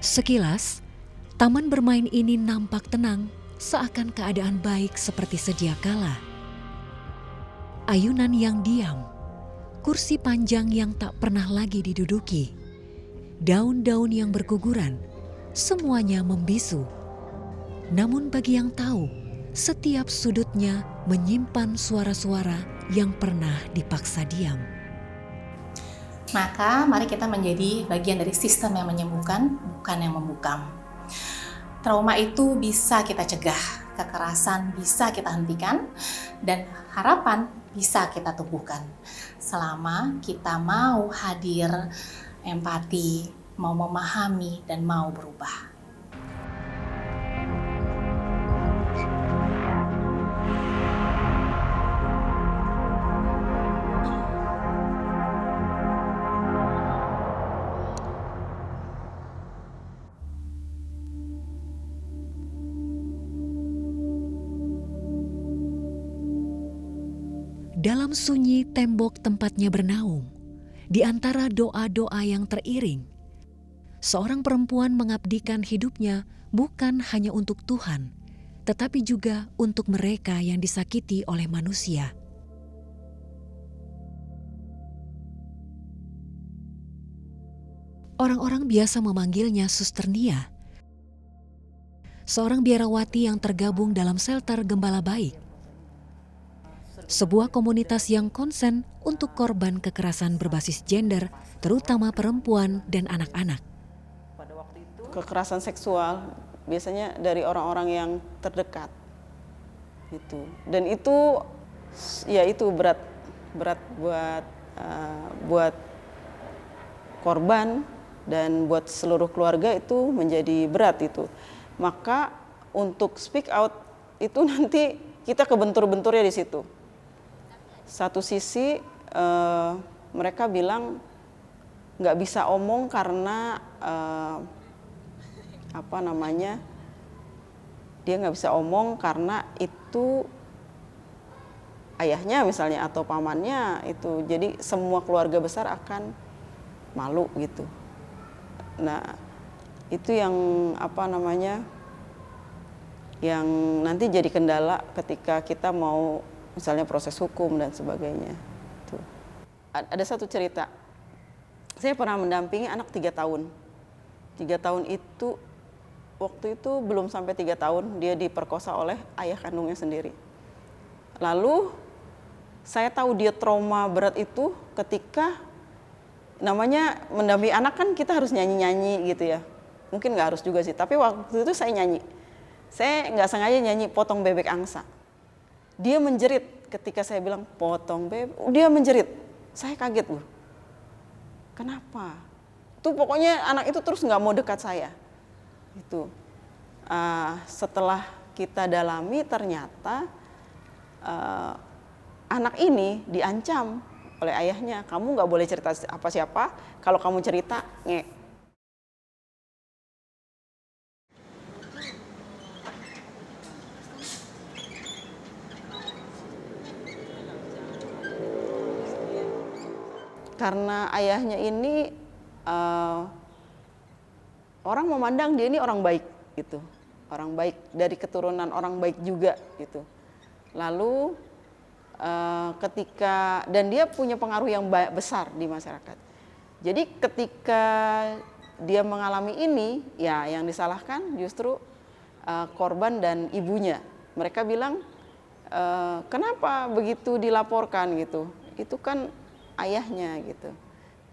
Sekilas, taman bermain ini nampak tenang, seakan keadaan baik seperti sedia kala. Ayunan yang diam, kursi panjang yang tak pernah lagi diduduki, daun-daun yang berguguran, semuanya membisu. Namun bagi yang tahu, setiap sudutnya menyimpan suara-suara yang pernah dipaksa diam. Maka mari kita menjadi bagian dari sistem yang menyembuhkan, bukan yang membungkam. Trauma itu bisa kita cegah, kekerasan bisa kita hentikan, dan harapan bisa kita tumbuhkan. Selama kita mau hadir, empati, mau memahami, dan mau berubah. Dalam sunyi tembok tempatnya bernaung, di antara doa-doa yang teriring, seorang perempuan mengabdikan hidupnya bukan hanya untuk Tuhan, tetapi juga untuk mereka yang disakiti oleh manusia. Orang-orang biasa memanggilnya Suster Nia, seorang biarawati yang tergabung dalam shelter Gembala Baik, sebuah komunitas yang konsen untuk korban kekerasan berbasis gender, terutama perempuan dan anak-anak. Kekerasan seksual biasanya dari orang-orang yang terdekat, gitu. Dan itu, ya itu berat buat korban dan buat seluruh keluarga itu menjadi berat itu. Maka untuk speak out itu nanti kita kebentur-benturnya di situ. Satu sisi mereka bilang nggak bisa omong karena dia nggak bisa omong karena itu ayahnya misalnya atau pamannya itu, jadi semua keluarga besar akan malu gitu. Nah itu yang yang nanti jadi kendala ketika kita mau misalnya proses hukum dan sebagainya. Tuh. Ada satu cerita, saya pernah mendampingi anak 3 tahun. 3 tahun itu, waktu itu belum sampai 3 tahun, dia diperkosa oleh ayah kandungnya sendiri. Lalu, saya tahu dia trauma berat itu ketika, namanya mendampingi anak kan kita harus nyanyi-nyanyi gitu ya. Mungkin nggak harus juga sih, tapi waktu itu saya nyanyi. Saya nggak sengaja nyanyi Potong Bebek Angsa. Dia menjerit ketika saya bilang potong bebek, dia menjerit. Saya kaget loh. Kenapa? Tuh pokoknya anak itu terus nggak mau dekat saya. Itu. Setelah kita dalami ternyata anak ini diancam oleh ayahnya. Kamu nggak boleh cerita apa siapa. Kalau kamu cerita, ngek. Karena ayahnya ini orang memandang dia ini orang baik gitu, orang baik dari keturunan orang baik juga gitu. Lalu dan dia punya pengaruh yang besar di masyarakat. Jadi ketika dia mengalami ini, ya yang disalahkan justru korban dan ibunya. Mereka bilang kenapa begitu dilaporkan gitu? Itu kan ayahnya gitu.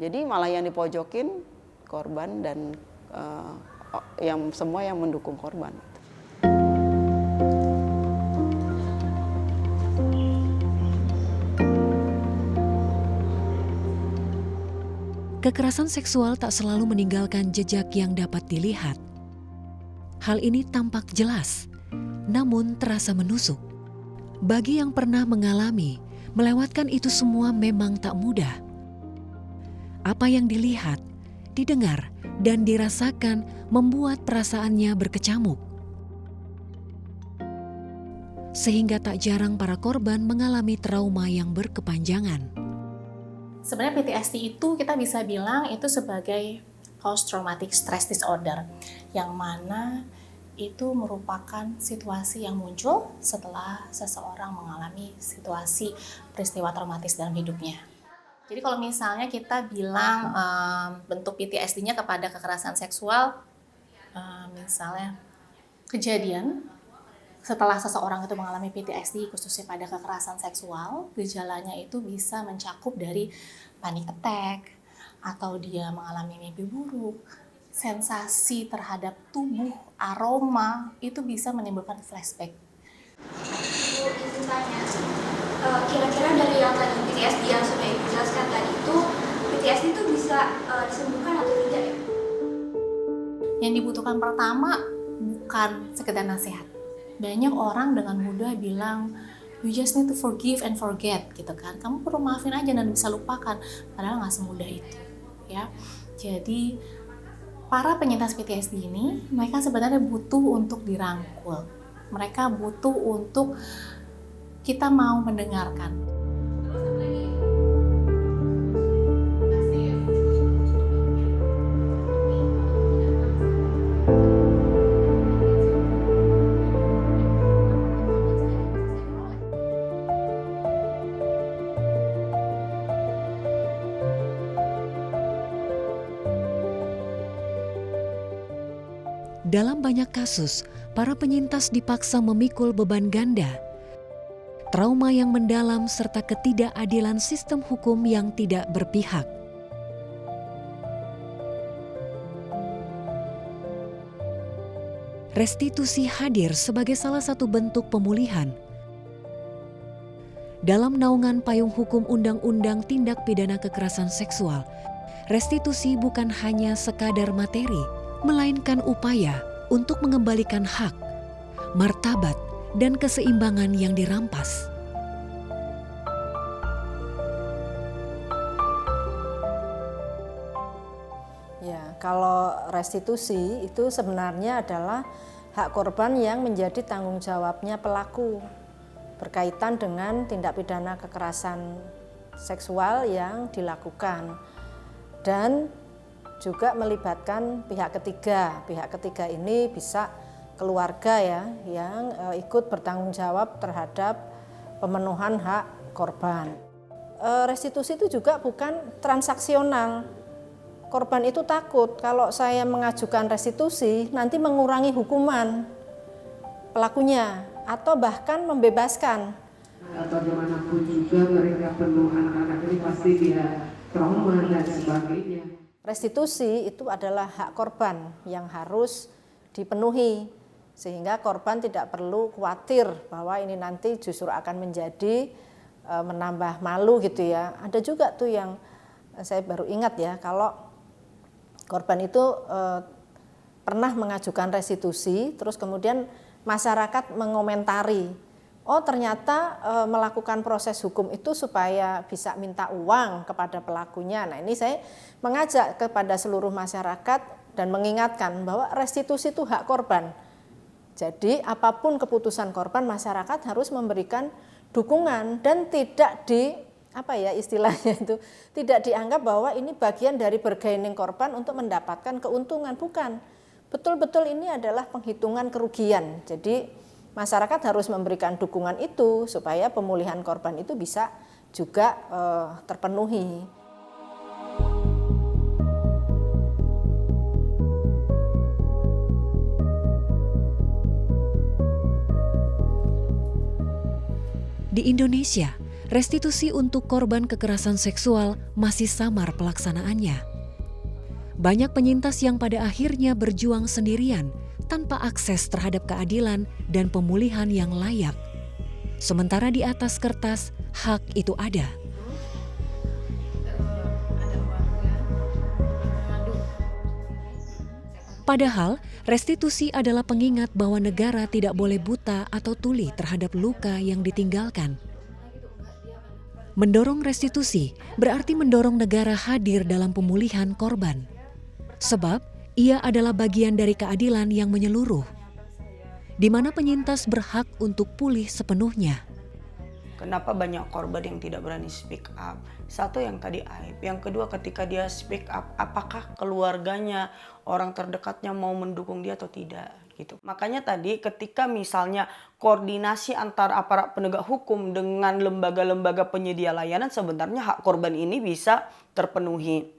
Jadi malah yang dipojokin korban dan yang semua yang mendukung korban. Kekerasan seksual tak selalu meninggalkan jejak yang dapat dilihat. Hal ini tampak jelas, namun terasa menusuk. Bagi yang pernah mengalami, melewatkan itu semua memang tak mudah. Apa yang dilihat, didengar, dan dirasakan membuat perasaannya berkecamuk. Sehingga tak jarang para korban mengalami trauma yang berkepanjangan. Sebenarnya PTSD itu kita bisa bilang itu sebagai post traumatic stress disorder, yang mana itu merupakan situasi yang muncul setelah seseorang mengalami situasi peristiwa traumatis dalam hidupnya. Jadi kalau misalnya kita bilang bentuk PTSD-nya kepada kekerasan seksual, misalnya kejadian setelah seseorang itu mengalami PTSD khususnya pada kekerasan seksual, gejalanya itu bisa mencakup dari panic attack, atau dia mengalami mimpi buruk, sensasi terhadap tubuh, aroma, itu bisa menimbulkan flashback. Bu, izin tanya, kira-kira dari yang tadi PTSD yang sudah Ibu jelaskan tadi itu, PTSD itu bisa disembuhkan atau tidak ya? Yang dibutuhkan pertama bukan sekedar nasihat. Banyak orang dengan mudah bilang, you just need to forgive and forget, gitu kan. Kamu perlu maafin aja dan bisa lupakan. Padahal nggak semudah itu, ya. Jadi para penyintas PTSD ini, mereka sebenarnya butuh untuk dirangkul. Mereka butuh untuk kita mau mendengarkan. Dalam banyak kasus, para penyintas dipaksa memikul beban ganda, trauma yang mendalam serta ketidakadilan sistem hukum yang tidak berpihak. Restitusi hadir sebagai salah satu bentuk pemulihan. Dalam naungan payung hukum Undang-Undang Tindak Pidana Kekerasan Seksual, restitusi bukan hanya sekadar materi, melainkan upaya untuk mengembalikan hak, martabat, dan keseimbangan yang dirampas. Ya, kalau restitusi itu sebenarnya adalah hak korban yang menjadi tanggung jawabnya pelaku berkaitan dengan tindak pidana kekerasan seksual yang dilakukan, dan juga melibatkan pihak ketiga. Pihak ketiga ini bisa keluarga ya, yang ikut bertanggung jawab terhadap pemenuhan hak korban. Restitusi itu juga bukan transaksional. Korban itu takut kalau saya mengajukan restitusi nanti mengurangi hukuman pelakunya atau bahkan membebaskan. Bagaimanapun juga mereka penuh anak-anak ini pasti dia trauma dan sebagainya. Restitusi itu adalah hak korban yang harus dipenuhi, sehingga korban tidak perlu khawatir bahwa ini nanti justru akan menjadi menambah malu gitu ya. Ada juga tuh yang saya baru ingat ya, kalau korban itu pernah mengajukan restitusi, terus kemudian masyarakat mengomentari, oh ternyata melakukan proses hukum itu supaya bisa minta uang kepada pelakunya. Nah ini saya mengajak kepada seluruh masyarakat dan mengingatkan bahwa restitusi itu hak korban. Jadi apapun keputusan korban, masyarakat harus memberikan dukungan dan tidak istilahnya itu tidak dianggap bahwa ini bagian dari bargaining korban untuk mendapatkan keuntungan, bukan. Betul-betul ini adalah penghitungan kerugian. Jadi masyarakat harus memberikan dukungan itu supaya pemulihan korban itu bisa juga terpenuhi. Di Indonesia, restitusi untuk korban kekerasan seksual masih samar pelaksanaannya. Banyak penyintas yang pada akhirnya berjuang sendirian tanpa akses terhadap keadilan dan pemulihan yang layak. Sementara di atas kertas, hak itu ada. Padahal, restitusi adalah pengingat bahwa negara tidak boleh buta atau tuli terhadap luka yang ditinggalkan. Mendorong restitusi berarti mendorong negara hadir dalam pemulihan korban. Sebab, ia adalah bagian dari keadilan yang menyeluruh, di mana penyintas berhak untuk pulih sepenuhnya. Kenapa banyak korban yang tidak berani speak up? Satu, yang tadi aib. Yang kedua, ketika dia speak up, apakah keluarganya, orang terdekatnya mau mendukung dia atau tidak? Gitu. Makanya tadi ketika misalnya koordinasi antara aparat penegak hukum dengan lembaga-lembaga penyedia layanan, sebenarnya hak korban ini bisa terpenuhi.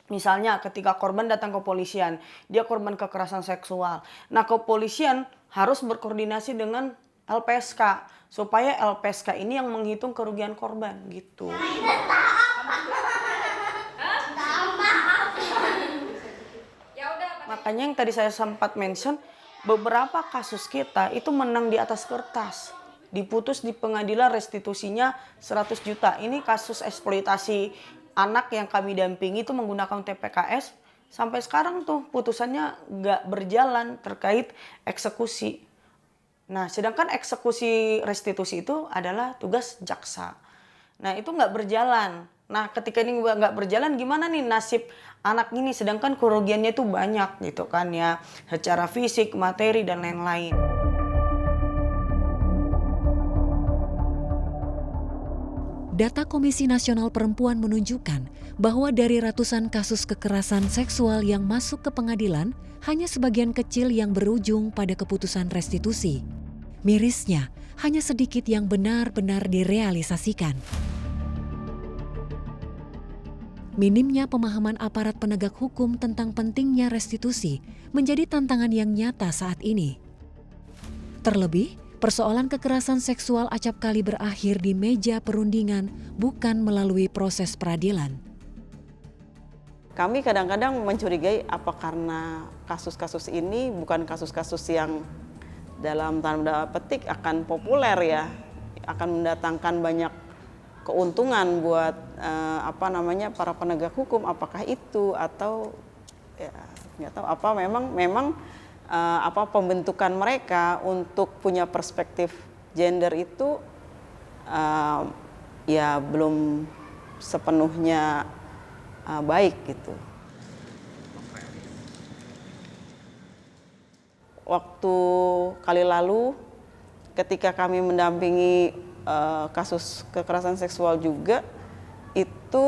Misalnya ketika korban datang ke kepolisian, dia korban kekerasan seksual. Nah, kepolisian harus berkoordinasi dengan LPSK supaya LPSK ini yang menghitung kerugian korban gitu. Makanya yang tadi saya sempat mention, beberapa kasus kita itu menang di atas kertas. Diputus di pengadilan restitusinya 100 juta. Ini kasus eksploitasi anak yang kami dampingi itu menggunakan TPKS. Sampai sekarang tuh putusannya nggak berjalan terkait eksekusi. Nah, sedangkan eksekusi restitusi itu adalah tugas jaksa. Nah, itu nggak berjalan. Nah, ketika ini nggak berjalan, gimana nih nasib anak ini? Sedangkan kerugiannya itu banyak gitu kan ya, secara fisik, materi, dan lain-lain. Data Komisi Nasional Perempuan menunjukkan bahwa dari ratusan kasus kekerasan seksual yang masuk ke pengadilan, hanya sebagian kecil yang berujung pada keputusan restitusi. Mirisnya, hanya sedikit yang benar-benar direalisasikan. Minimnya pemahaman aparat penegak hukum tentang pentingnya restitusi menjadi tantangan yang nyata saat ini. Terlebih, persoalan kekerasan seksual acap kali berakhir di meja perundingan, bukan melalui proses peradilan. Kami kadang-kadang mencurigai apa karena kasus-kasus ini bukan kasus-kasus yang dalam tanda petik akan populer ya, akan mendatangkan banyak keuntungan buat para penegak hukum, apakah itu atau ya nggak tahu apa memang pembentukan mereka untuk punya perspektif gender itu ya belum sepenuhnya baik gitu. Waktu kali lalu ketika kami mendampingi kasus kekerasan seksual juga, itu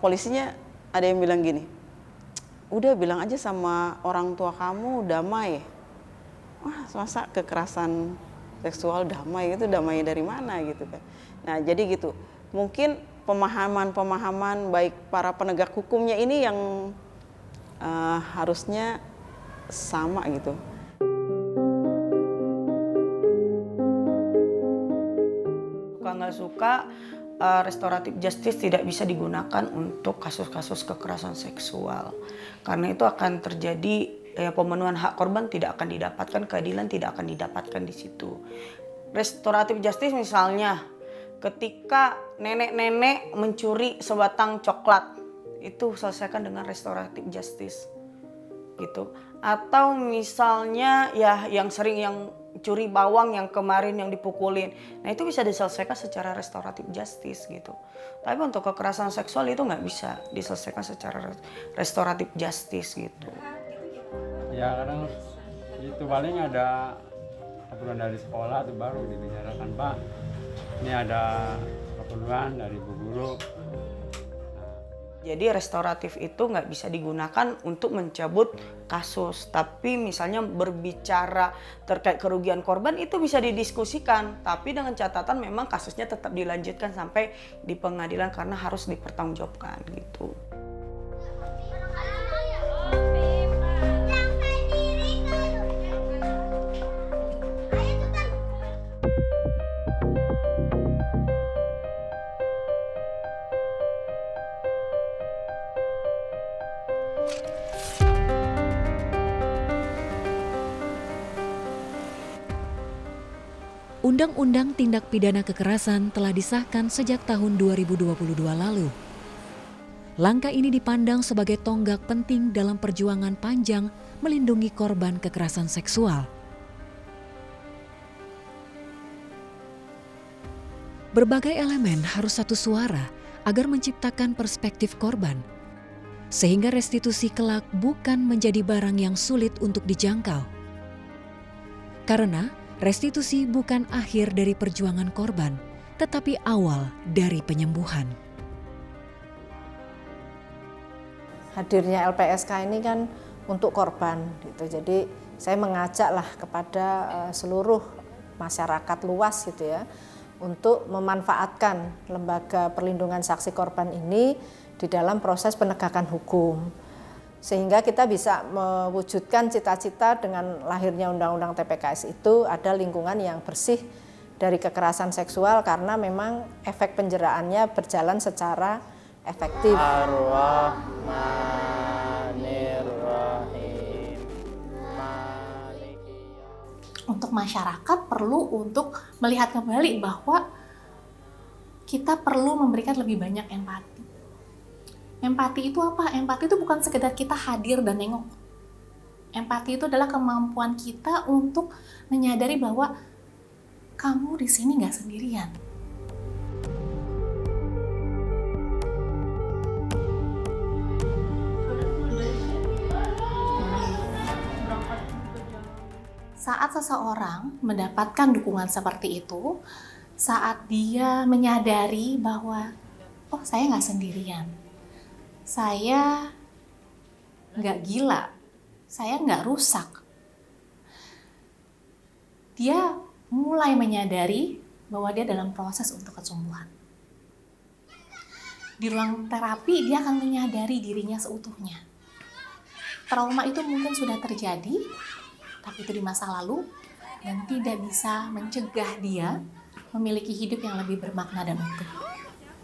polisinya ada yang bilang gini, udah bilang aja sama orang tua kamu damai. Wah, masa kekerasan seksual damai, itu damai dari mana gitu kan. Nah, jadi gitu. Mungkin pemahaman baik para penegak hukumnya ini yang harusnya sama gitu. Suka nggak suka, restoratif justice tidak bisa digunakan untuk kasus-kasus kekerasan seksual. Karena itu akan terjadi pemenuhan hak korban tidak akan didapatkan, keadilan tidak akan didapatkan di situ. Restoratif justice misalnya, ketika nenek-nenek mencuri sebatang coklat, itu selesaikan dengan restoratif justice. Gitu. Atau misalnya ya yang sering yang curi bawang yang kemarin yang dipukulin, nah itu bisa diselesaikan secara restoratif justice gitu. Tapi untuk kekerasan seksual itu nggak bisa diselesaikan secara restoratif justice gitu. Ya kadang itu paling ada keperluan dari sekolah itu baru dibicarakan, Pak ini ada keperluan dari Bu Guru. Jadi restoratif itu nggak bisa digunakan untuk mencabut kasus. Tapi misalnya berbicara terkait kerugian korban itu bisa didiskusikan. Tapi dengan catatan memang kasusnya tetap dilanjutkan sampai di pengadilan karena harus dipertanggungjawabkan gitu. Undang-Undang Tindak Pidana Kekerasan telah disahkan sejak tahun 2022 lalu. Langkah ini dipandang sebagai tonggak penting dalam perjuangan panjang melindungi korban kekerasan seksual. Berbagai elemen harus satu suara agar menciptakan perspektif korban, sehingga restitusi kelak bukan menjadi barang yang sulit untuk dijangkau. Karena restitusi bukan akhir dari perjuangan korban, tetapi awal dari penyembuhan. Hadirnya LPSK ini kan untuk korban gitu. Jadi saya mengajaklah kepada seluruh masyarakat luas gitu ya untuk memanfaatkan lembaga perlindungan saksi korban ini di dalam proses penegakan hukum. Sehingga kita bisa mewujudkan cita-cita dengan lahirnya Undang-Undang TPKS itu ada lingkungan yang bersih dari kekerasan seksual karena memang efek penjeraannya berjalan secara efektif. Untuk masyarakat perlu untuk melihat kembali bahwa kita perlu memberikan lebih banyak empati. Empati itu apa? Empati itu bukan sekedar kita hadir dan nengok. Empati itu adalah kemampuan kita untuk menyadari bahwa kamu di sini nggak sendirian. Saat seseorang mendapatkan dukungan seperti itu, saat dia menyadari bahwa, oh saya nggak sendirian, saya nggak gila, saya nggak rusak. Dia mulai menyadari bahwa dia dalam proses untuk kesembuhan. Di ruang terapi dia akan menyadari dirinya seutuhnya. Trauma itu mungkin sudah terjadi, tapi itu di masa lalu dan tidak bisa mencegah dia memiliki hidup yang lebih bermakna dan utuh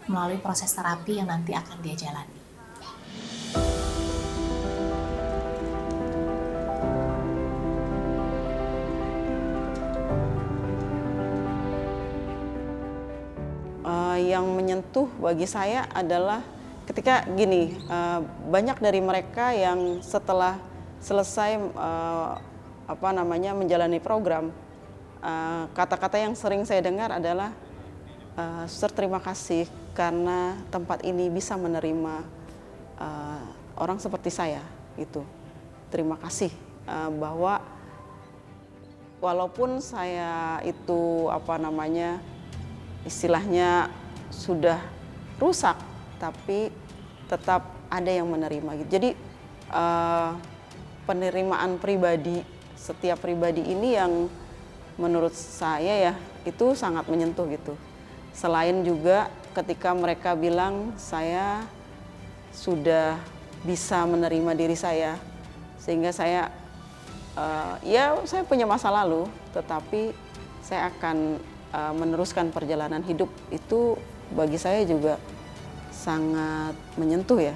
melalui proses terapi yang nanti akan dia jalani. Yang menyentuh bagi saya adalah ketika gini, banyak dari mereka yang setelah selesai menjalani program, kata-kata yang sering saya dengar adalah, "Suster, terima kasih karena tempat ini bisa menerima orang seperti saya." Gitu. Terima kasih bahwa walaupun saya itu istilahnya sudah rusak, tapi tetap ada yang menerima gitu. Jadi penerimaan pribadi, setiap pribadi ini yang menurut saya ya itu sangat menyentuh gitu. Selain juga ketika mereka bilang saya sudah bisa menerima diri saya, sehingga saya saya punya masa lalu, tetapi saya akan meneruskan perjalanan hidup, itu bagi saya juga sangat menyentuh ya.